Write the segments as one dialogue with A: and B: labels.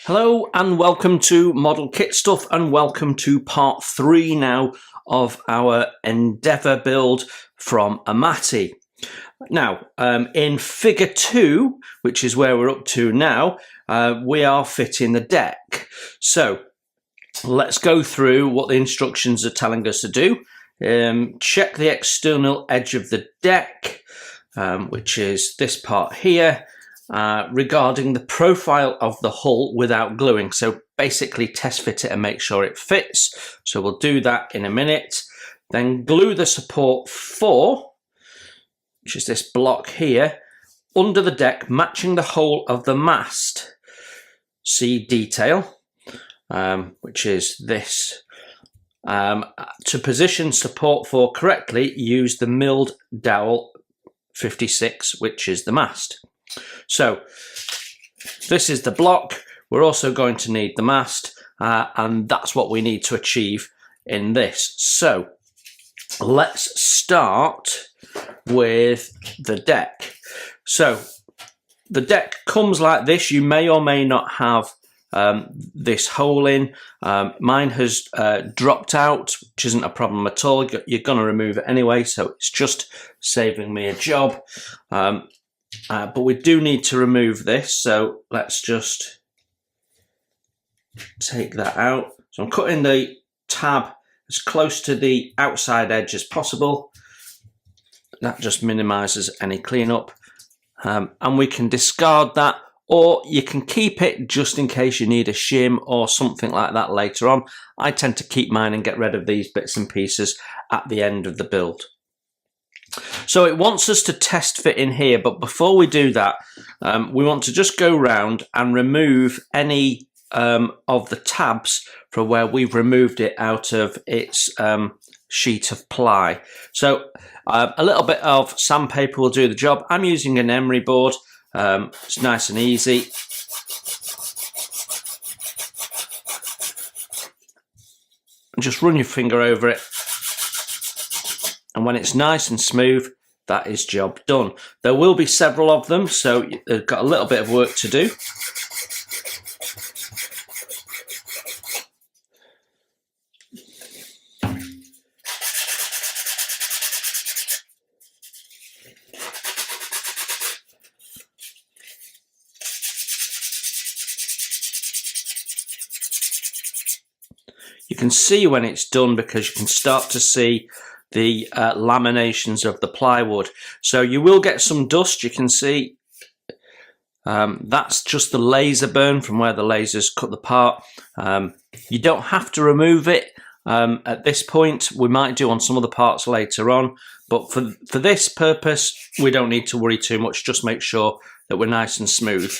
A: Hello and welcome to Model Kit Stuff, and welcome to part 3 now of our Endeavour build from Amati. Now, in figure 2, which is where we're up to now, we are fitting the deck. So let's go through what the instructions are telling us to do. Check the external edge of the deck, which is this part here. Regarding the profile of the hull without gluing. So basically test fit it and make sure it fits. So we'll do that in a minute. Then glue the support 4, which is this block here, under the deck, matching the hole of the mast. See detail, which is this. To position support 4 correctly, use the milled dowel 56, which is the mast. So this is the block. We're also going to need the mast, and that's what we need to achieve in this. So let's start with the deck. So the deck comes like this. You may or may not have this hole in. Mine has dropped out, which isn't a problem at all. You're going to remove it anyway, so it's just saving me a job. But we do need to remove this, so let's just take that out. So I'm cutting the tab as close to the outside edge as possible. That just minimises any cleanup. And we can discard that, or you can keep it just in case you need a shim or something like that later on. I tend to keep mine and get rid of these bits and pieces at the end of the build. So it wants us to test fit in here, but before we do that, we want to just go round and remove any of the tabs from where we've removed it out of its sheet of ply. So a little bit of sandpaper will do the job. I'm using an emery board. It's nice and easy. And just run your finger over it. And when it's nice and smooth, that is job done. There will be several of them, so they've got a little bit of work to do. You can see when it's done because you can start to see the laminations of the plywood. So you will get some dust. You can see that's just the laser burn from where the lasers cut the part. You don't have to remove it at this point. We might do on some of the parts later on, but for this purpose we don't need to worry too much. Just make sure that we're nice and smooth.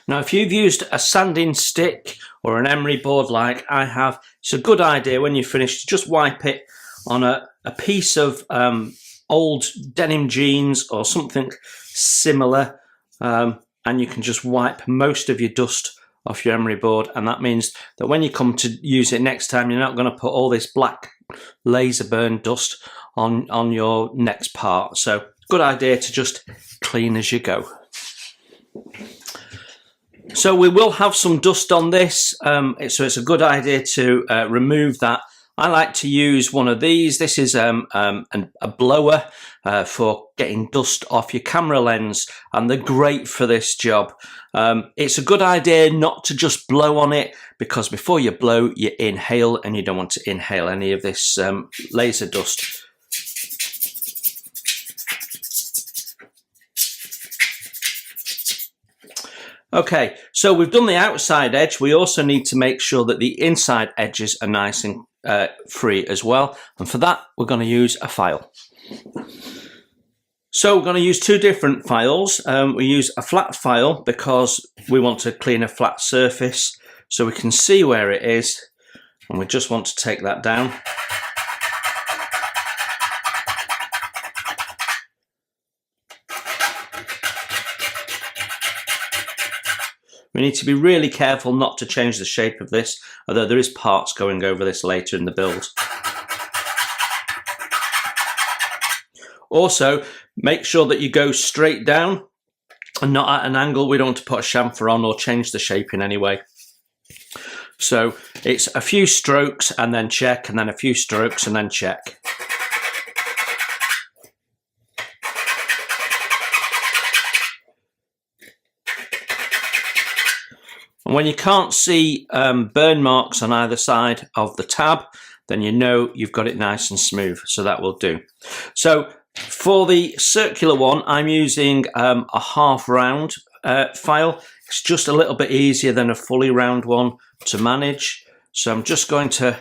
A: Now, if you've used a sanding stick or an emery board like I have, it's a good idea when you finish to just wipe it on a piece of old denim jeans or something similar, and you can just wipe most of your dust off your emery board, and that means that when you come to use it next time, you're not going to put all this black laser burn dust on your next part. So good idea to just clean as you go. So we will have some dust on this, so it's a good idea to remove that. I like to use one of these. This is a blower for getting dust off your camera lens, and they're great for this job. It's a good idea not to just blow on it, because before you blow, you inhale, and you don't want to inhale any of this laser dust. Okay, so we've done the outside edge. We also need to make sure that the inside edges are nice and free as well. And for that, we're going to use a file. So we're going to use two different files. We use a flat file because we want to clean a flat surface so we can see where it is, and we just want to take that down. We need to be really careful not to change the shape of this, although there is parts going over this later in the build. Also, make sure that you go straight down and not at an angle. We don't want to put a chamfer on or change the shape in any way. So it's a few strokes and then check, and then a few strokes and then check. And when you can't see burn marks on either side of the tab, then you know you've got it nice and smooth, so that will do. So for the circular one, I'm using a half round file. It's just a little bit easier than a fully round one to manage. So I'm just going to,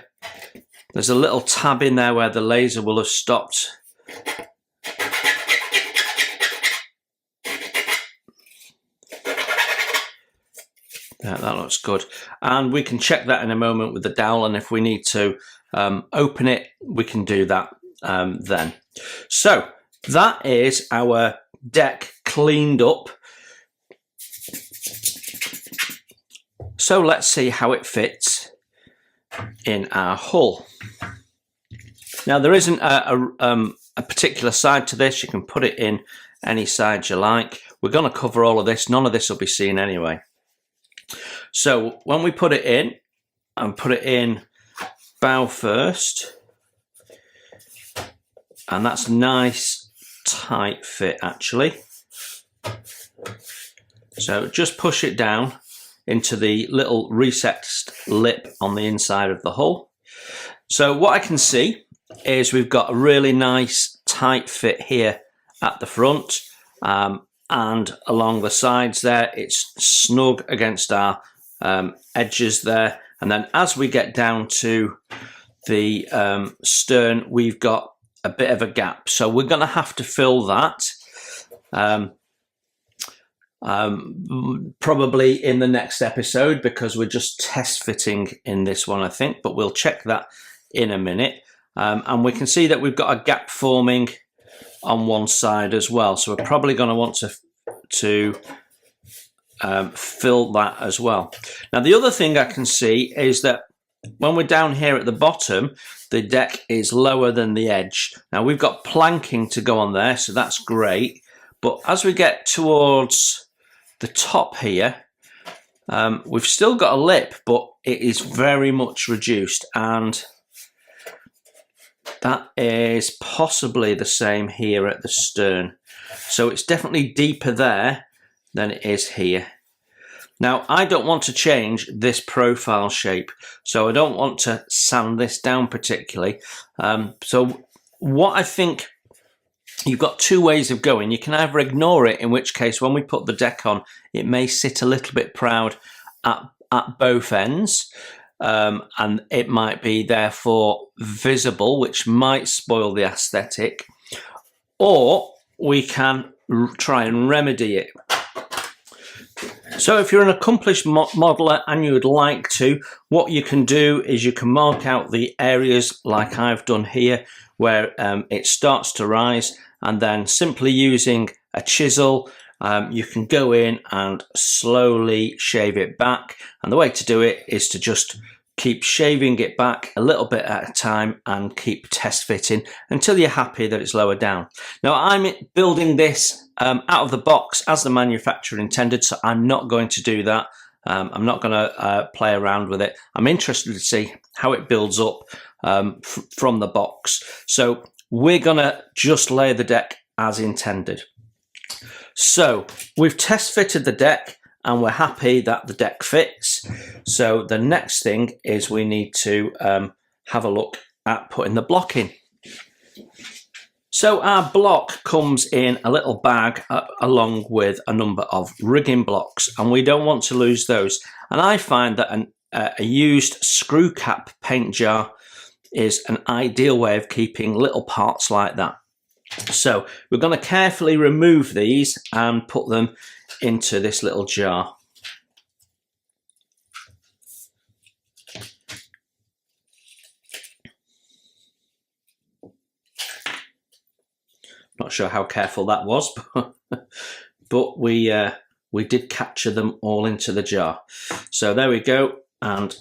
A: there's a little tab in there where the laser will have stopped. Yeah, that looks good. And we can check that in a moment with the dowel, and if we need to open it, we can do that then. So that is our deck cleaned up. So let's see how it fits in our hull. Now there isn't a particular side to this. You can put it in any side you like. We're going to cover all of this. None of this will be seen anyway. So when we put it in, and put it in bow first, and that's a nice tight fit actually. So just push it down into the little recessed lip on the inside of the hull. So what I can see is we've got a really nice tight fit here at the front, and along the sides there it's snug against our edges there, and then as we get down to the stern, we've got a bit of a gap, so we're going to have to fill that probably in the next episode, because we're just test fitting in this one, I think, but we'll check that in a minute. And we can see that we've got a gap forming on one side as well, so we're probably going to want to fill that as well. Now the other thing I can see is that when we're down here at the bottom, the deck is lower than the edge. Now we've got planking to go on there, so that's great, but as we get towards the top here, we've still got a lip, but it is very much reduced, and that is possibly the same here at the stern. So it's definitely deeper there than it is here. Now I don't want to change this profile shape, so I don't want to sand this down particularly. So what I think, you've got two ways of going. You can either ignore it, in which case when we put the deck on, it may sit a little bit proud at both ends, and it might be therefore visible, which might spoil the aesthetic, or we can try and remedy it. So if you're an accomplished modeler and you would like to, what you can do is you can mark out the areas like I've done here where it starts to rise, and then simply using a chisel you can go in and slowly shave it back. And the way to do it is to just keep shaving it back a little bit at a time and keep test fitting until you're happy that it's lower down. Now I'm building this out of the box as the manufacturer intended, so I'm not going to do that. I'm not going to play around with it. I'm interested to see how it builds up from the box. So we're going to just lay the deck as intended. So we've test fitted the deck and we're happy that the deck fits. So the next thing is we need to have a look at putting the block in. So our block comes in a little bag along with a number of rigging blocks, and we don't want to lose those. And I find that a used screw cap paint jar is an ideal way of keeping little parts like that. So we're going to carefully remove these and put them into this little jar. Not sure how careful that was, but we did capture them all into the jar. So there we go, and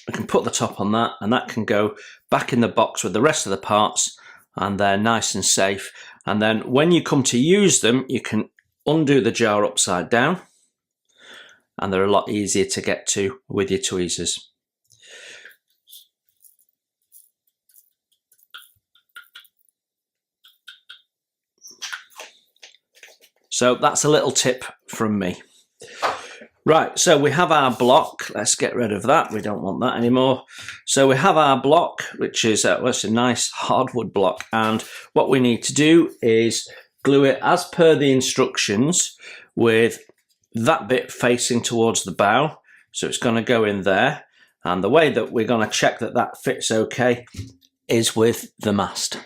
A: we can put the top on that, and that can go back in the box with the rest of the parts, and they're nice and safe. And then when you come to use them, you can undo the jar upside down, and they're a lot easier to get to with your tweezers. So that's a little tip from me. Right, so we have our block. Let's get rid of that. We don't want that anymore. So we have our block, which is it's a nice hardwood block. And what we need to do is glue it as per the instructions, with that bit facing towards the bow. So it's going to go in there. And the way that we're going to check that that fits okay is with the mast.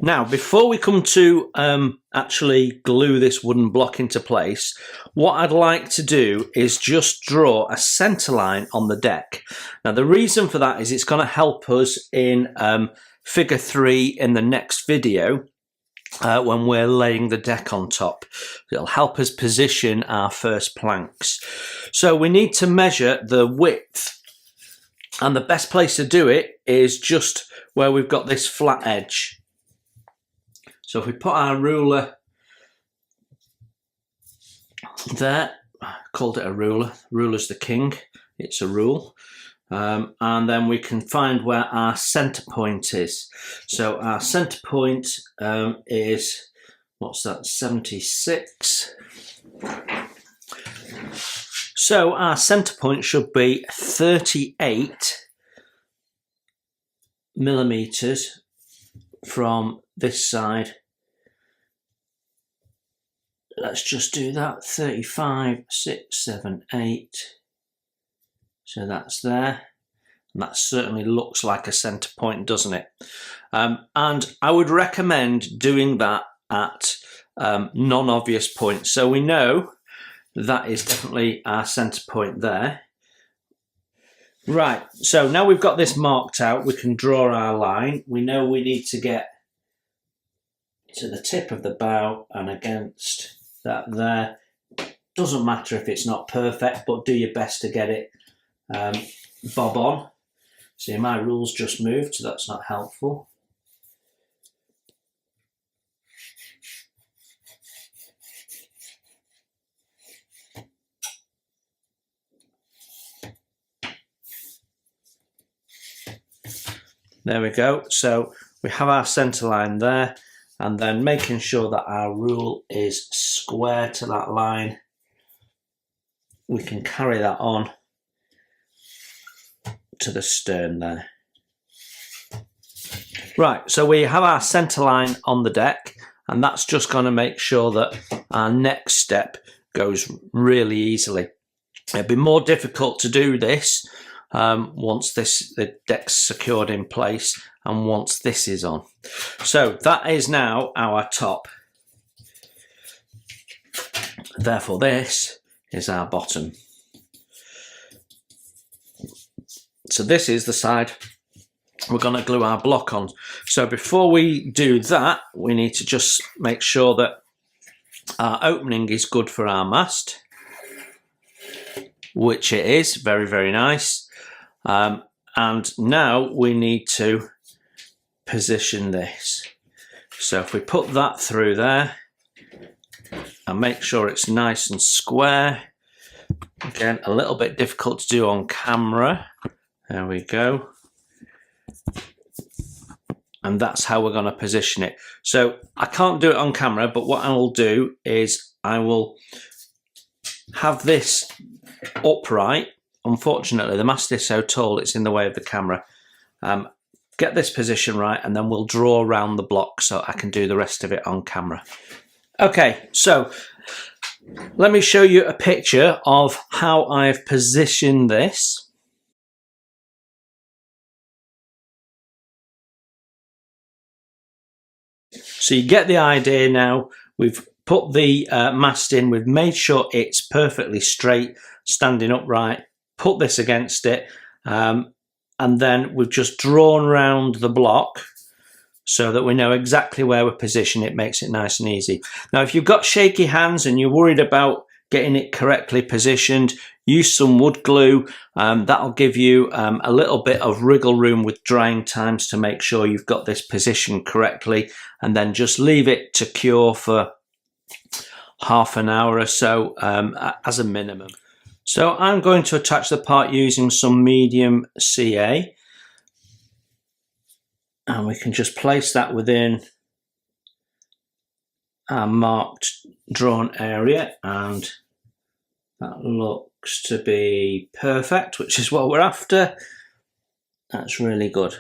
A: Now, before we come to actually glue this wooden block into place, what I'd like to do is just draw a centre line on the deck. Now, the reason for that is it's going to help us in figure 3 in the next video when we're laying the deck on top. It'll help us position our first planks. So we need to measure the width, and the best place to do it is just where we've got this flat edge. So if we put our ruler there, I called it a ruler. Ruler's the king. It's a rule. And then we can find where our centre point is. So our centre point is, what's that, 76. So our centre point should be 38 millimetres from this side. Let's just do that. 35, 6, 7, 8. So that's there. And that certainly looks like a centre point, doesn't it? And I would recommend doing that at non-obvious points. So we know that is definitely our centre point there. Right, so now we've got this marked out, we can draw our line. We know we need to get to the tip of the bow and against that there. Doesn't matter if it's not perfect, but do your best to get it bob on. See, my rule's just moved, so that's not helpful. There we go. So we have our centre line there, and then making sure that our rule is square to that line, we can carry that on to the stern there. Right, so we have our centre line on the deck, and that's just going to make sure that our next step goes really easily. It'd be more difficult to do this once the deck's secured in place and once this is on. So that is now our top. Therefore this is our bottom. So this is the side we're going to glue our block on. So before we do that, we need to just make sure that our opening is good for our mast, which it is, very, very nice. And now we need to position this. So if we put that through there and make sure it's nice and square, again, a little bit difficult to do on camera. There we go. And that's how we're going to position it. So I can't do it on camera, but what I will do is I will have this upright. Unfortunately, the mast is so tall, it's in the way of the camera. Get this position right, and then we'll draw around the block so I can do the rest of it on camera. Okay, so let me show you a picture of how I've positioned this. So you get the idea now. We've put the mast in, we've made sure it's perfectly straight, standing upright, put this against it, and then we've just drawn around the block so that we know exactly where we're positioned. It makes it nice and easy. Now, if you've got shaky hands and you're worried about getting it correctly positioned, use some wood glue. That'll give you a little bit of wriggle room with drying times to make sure you've got this positioned correctly, and then just leave it to cure for half an hour or so as a minimum. So I'm going to attach the part using some medium CA, and we can just place that within our marked drawn area, and that looks to be perfect, which is what we're after. That's really good.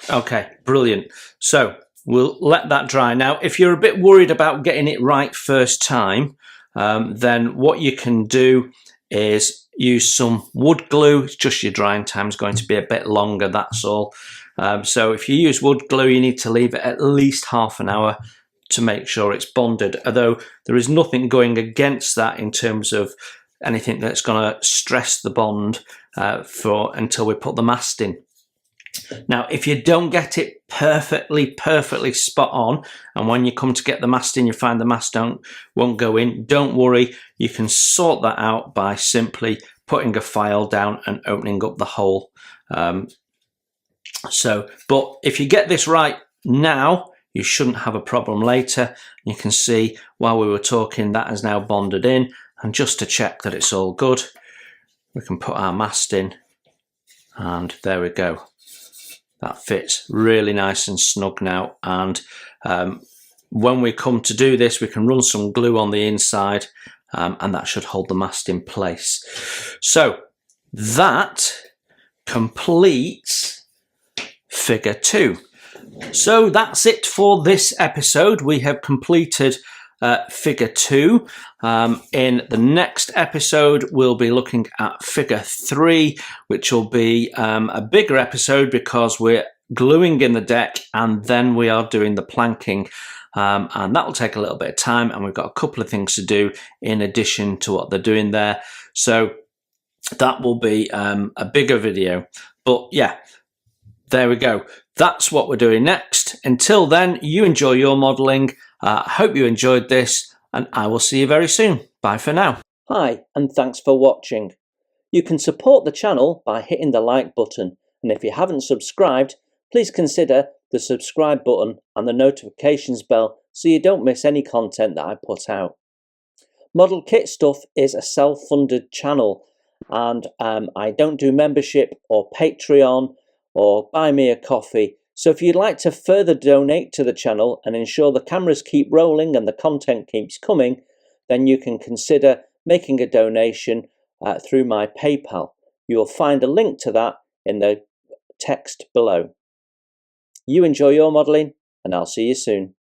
A: Okay, brilliant. So we'll let that dry. Now, if you're a bit worried about getting it right first time, then what you can do is use some wood glue. It's just your drying time is going to be a bit longer, that's all. So if you use wood glue, you need to leave it at least half an hour to make sure it's bonded, although there is nothing going against that in terms of anything that's going to stress the bond until we put the mast in. Now, if you don't get it perfectly spot on, and when you come to get the mast in, you find the mast won't go in, don't worry. You can sort that out by simply putting a file down and opening up the hole. But if you get this right now, you shouldn't have a problem later. You can see while we were talking, that is now bonded in. And just to check that it's all good, we can put our mast in, and there we go. That fits really nice and snug now. And when we come to do this, we can run some glue on the inside, and that should hold the mast in place. So that completes figure 2. So that's it for this episode. We have completed figure 2. In the next episode, we'll be looking at figure 3, which will be a bigger episode because we're gluing in the deck and then we are doing the planking. And that will take a little bit of time, and we've got a couple of things to do in addition to what they're doing there. So that will be a bigger video. But yeah, there we go. That's what we're doing next. Until then, you enjoy your modelling. I hope you enjoyed this, and I will see you very soon. Bye for now. Hi, and thanks for watching. You can support the channel by hitting the like button, and if you haven't subscribed, please consider the subscribe button and the notifications bell so you don't miss any content that I put out. Model Kit Stuff is a self-funded channel, and I don't do membership or Patreon or buy me a coffee. So if you'd like to further donate to the channel and ensure the cameras keep rolling and the content keeps coming, then you can consider making a donation through my PayPal. You will find a link to that in the text below. You enjoy your modelling, and I'll see you soon.